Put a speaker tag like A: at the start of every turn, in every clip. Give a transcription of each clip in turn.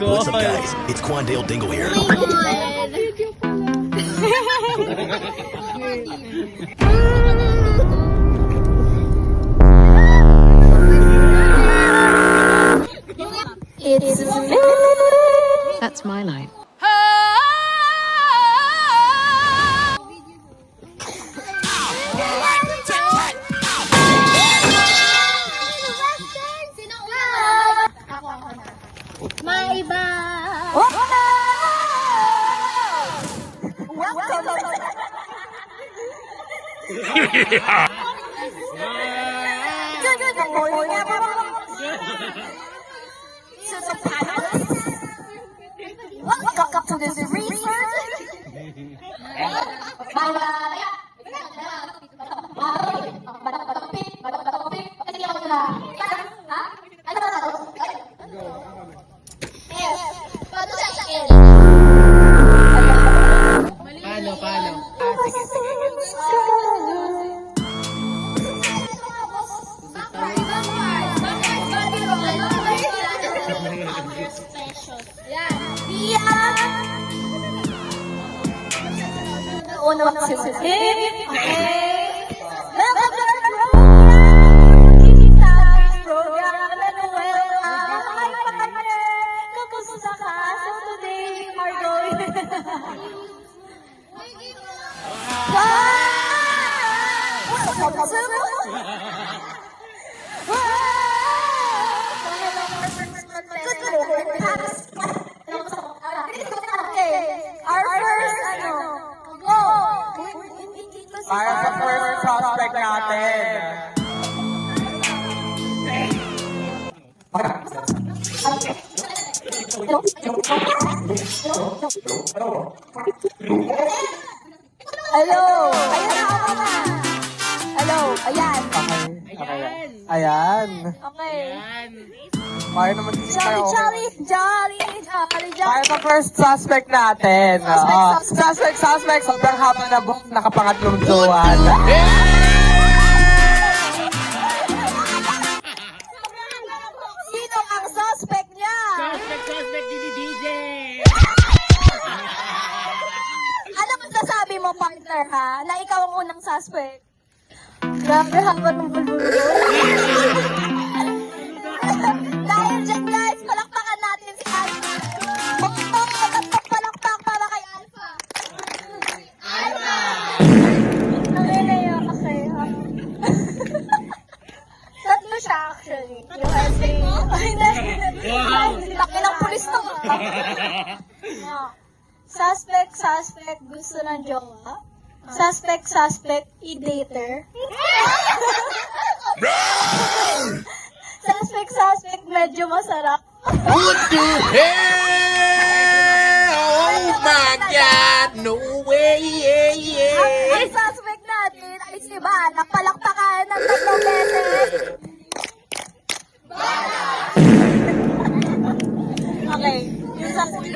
A: What's up, guys? It's Quandale Dingle here.
B: That's my line.
C: Maiba! Welcome to this research.
D: Para sa first suspect natin.
C: Hello! Ayan na ako na! Hello! Ayan!
D: Okay. Ayan.
C: Okay.
D: Para naman si
C: Jolly!
D: Para sa first suspect natin. Suspect. Sobrang haba na buhok, nakapangatlong tuwan.
C: Sino ang suspect niya?
E: Suspect ni DJ!
C: Ano masasabi mo, partner, ha? Na ikaw ang unang suspect? Grabe, haba ng bulbulo. Dahil dyan, guys, palakpakan natin si Alpha. Palakpak para kay Alpha. Alpha! Nangyayaya kasi, ha? Tatlo siya, actually. Yung essay. Ay, hindi. Laki ng pulis to. Suspect, gusto ng jowa. Suspect, i-dater. Suspect, medyo masarap.
E: What the hell? Oh my God! No way!
C: Ang suspect natin ay si Van. Napalakpakan ng 3 beses. Okay. Yung suspect.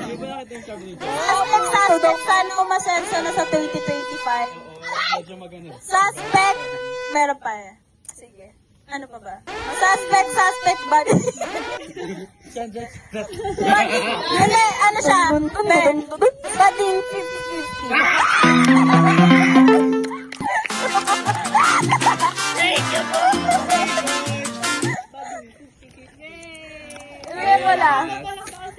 C: Suspect, sana umasenso na sa 2025. Suspect, meron pa eh. Sige. Ano pa ba? Suspect, buddy. Hindi, ano siya? Buddy, 50-50. Wala.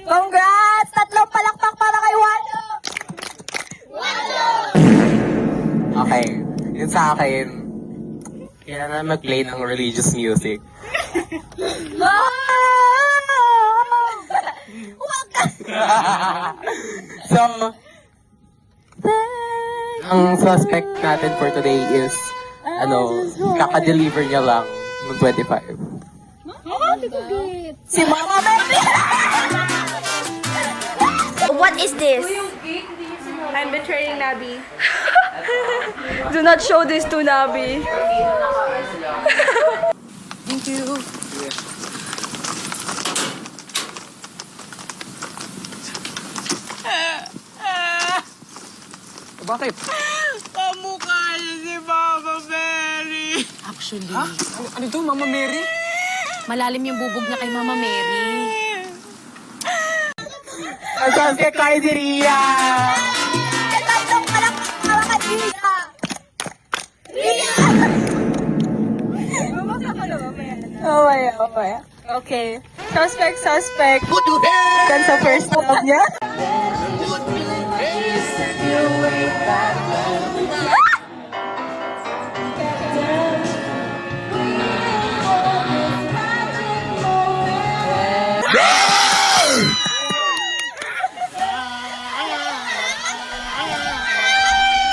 C: Congrats! 3 palakpak para kay Walo!
D: Okay. Yun sa akin. Kailangan na mag-play ng religious music. So, ang suspect natin for today is, kaka-deliver niya lang ng 25.
C: Si Mama Baby!
F: What is this?
G: I'm betraying Nabi. Do not show this to Nabi.
B: Thank you.
D: Bakit?
E: Kamukha niya si Mama Mary!
B: Actually,
D: Ano to, Mama Mary?
B: malalim yung bubog niya kay Mama Mary.
D: Ang suspect Cardi Ria.
C: Tatlong palakpak kay Ria. Ria! Oh my. Okay. Suspect. Yan sa first love niya.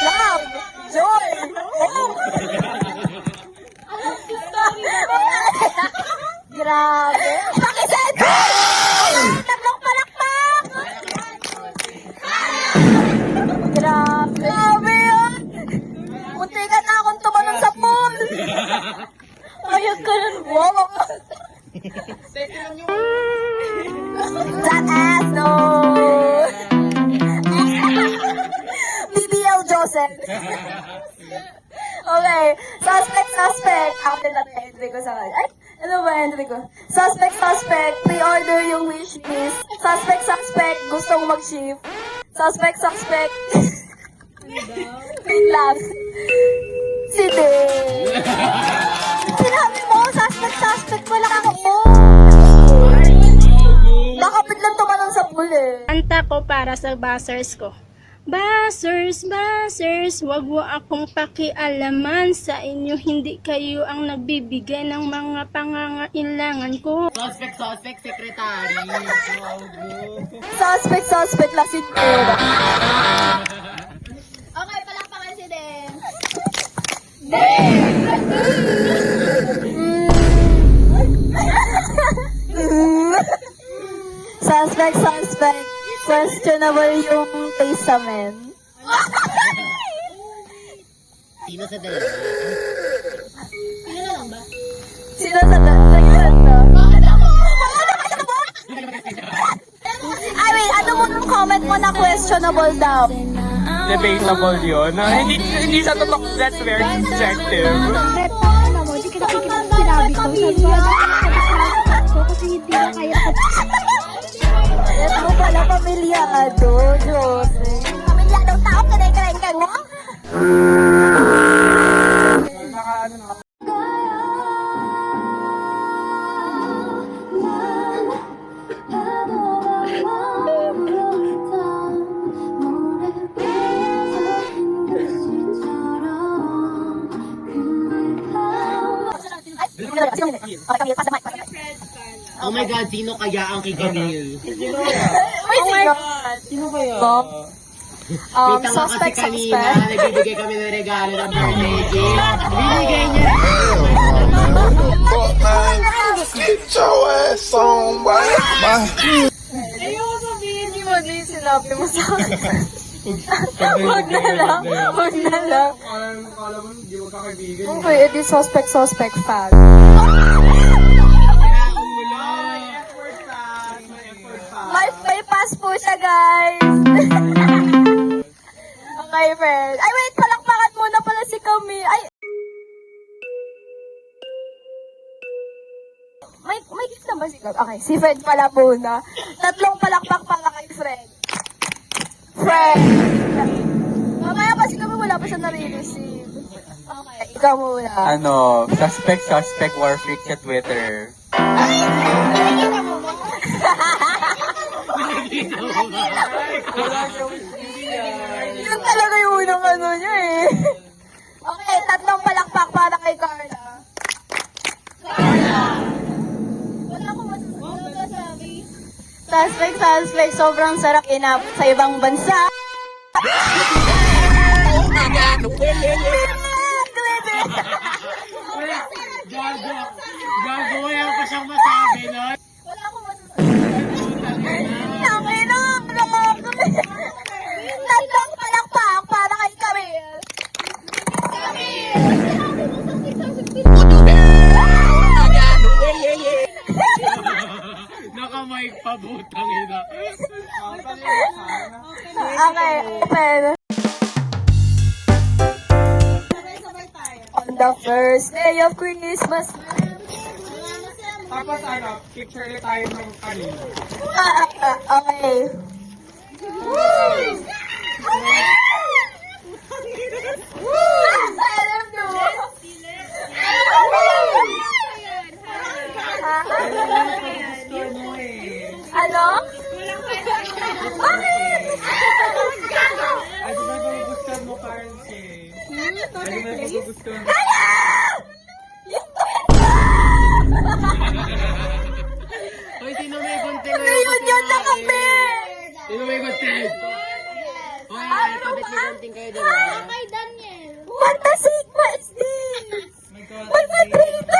C: Love! Joy! Grabe! Pakiset! Tatlong palakpak! Grabe yun! Munti ka na akong tumalon sa pool! Ayag ka nun, wow! That ass, no! BBL Joseph! Okay, suspect. After that, entry ko sa kanya. Ay, ano ba entry ko? Suspect, pre-order yung wishlist. Suspect, gustong mag-shift. Suspect. Wait lang. Si Dave. Sinabi mo, suspect, wala ka mo. Baka biglang tumalon sa pool eh.
B: Kanta ko para sa buzzers ko. Buzzers, wag mo akong pakialaman sa inyo, hindi kayo ang nagbibigay ng mga pangangailangan ko.
E: Suspect, secretary.
C: Suspect, lasin pera. Okay, palakpakan si Den. Suspect. Questionable yung taste sa men.
E: Sino sa dalawa?
C: Sino sa dalawa? I mean, ano mo nung comment mo na questionable daw?
D: Debatable yun. Hindi sa totoo, that's very subjective.
B: Hindi ka nakikita ng sinabi ko. Kasi hindi na kaya
C: Ito mo pala pamilyado, Jose. Pamilyadong tao, kanay-kanay ka mo?
E: Oh my God, sino kaya ang kigamil?
C: Oh my God! Sino kaya?
E: Kita nga kasi kanina, nagbibigay kami ng regalo ng birthday gift. Binigay niya.
H: Get your ass on, boy.
C: Ayoko sabihin ni mo din sinabi mo sa akin. Huwag na lang. Okay, edi suspect fan. May pass po siya, guys. Okay, friend. Ay, wait, palakpakan muna pala si Kami. Ay, may gift na ba si Kami? Okay, si Fred pala muna. Tatlong palakpak pala kay Fred. Mamaya pa si Kami, wala pa siya nare-receive. Okay, ikaw muna.
D: Ano, suspect war freak sa Twitter.
C: Yun talaga yung unang ano niya eh. Okay, tatlong palakpak para kay Carla. Wala ko masasabi. Suspect, sobrang sarap inabot sa ibang bansa.
E: Oh my God, gagawin pa siyang masabi, no?
C: Wala ko masasabi. Tatlong palakpak para kay Camille.
E: Nakamike pa, butang ina.
C: Okay, open. On the first day of Christmas.
D: Tapos ano, picture na tayo ng kanina.
C: Okay.
D: Ay, di ba gugustuhan mo, Karlse? Ay, di ba gugustuhan mo?
E: Hoy, sino may gunting ngayon?
C: Yun na kape!
E: Sino may gunting? Hoy, kapit may gunting kayo diba?
C: What the sigma is this? What the trito?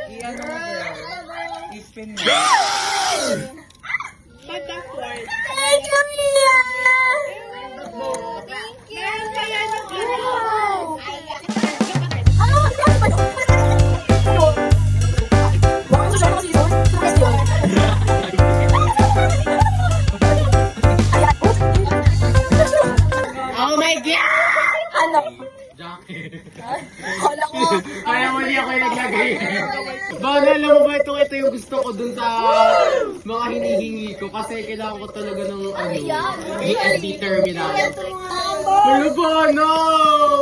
D: Iyan mo, girl. Ispin mo.
C: Thank you, Mia!
E: Oh my God!
C: Ano?
E: Jacket.
C: Kala ko.
E: Kaya mali ako yung naglagay. Baka alam mo ba ito yung gusto ko dun sa mga hinihingi ko kasi kailangan ko talaga ng DSD terminal. Wala ba? No!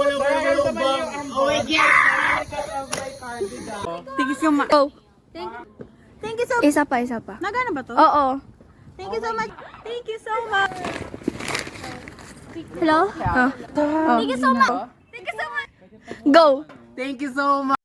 E: Wala ba? Wala ba? Oh my God!
G: Oh. Thank you so much. Isa pa. Nagana ba to? Oo. Thank you so much. Thank you so much. Hello? Thank you so much. Thank you so much. Go.
E: Thank you so much.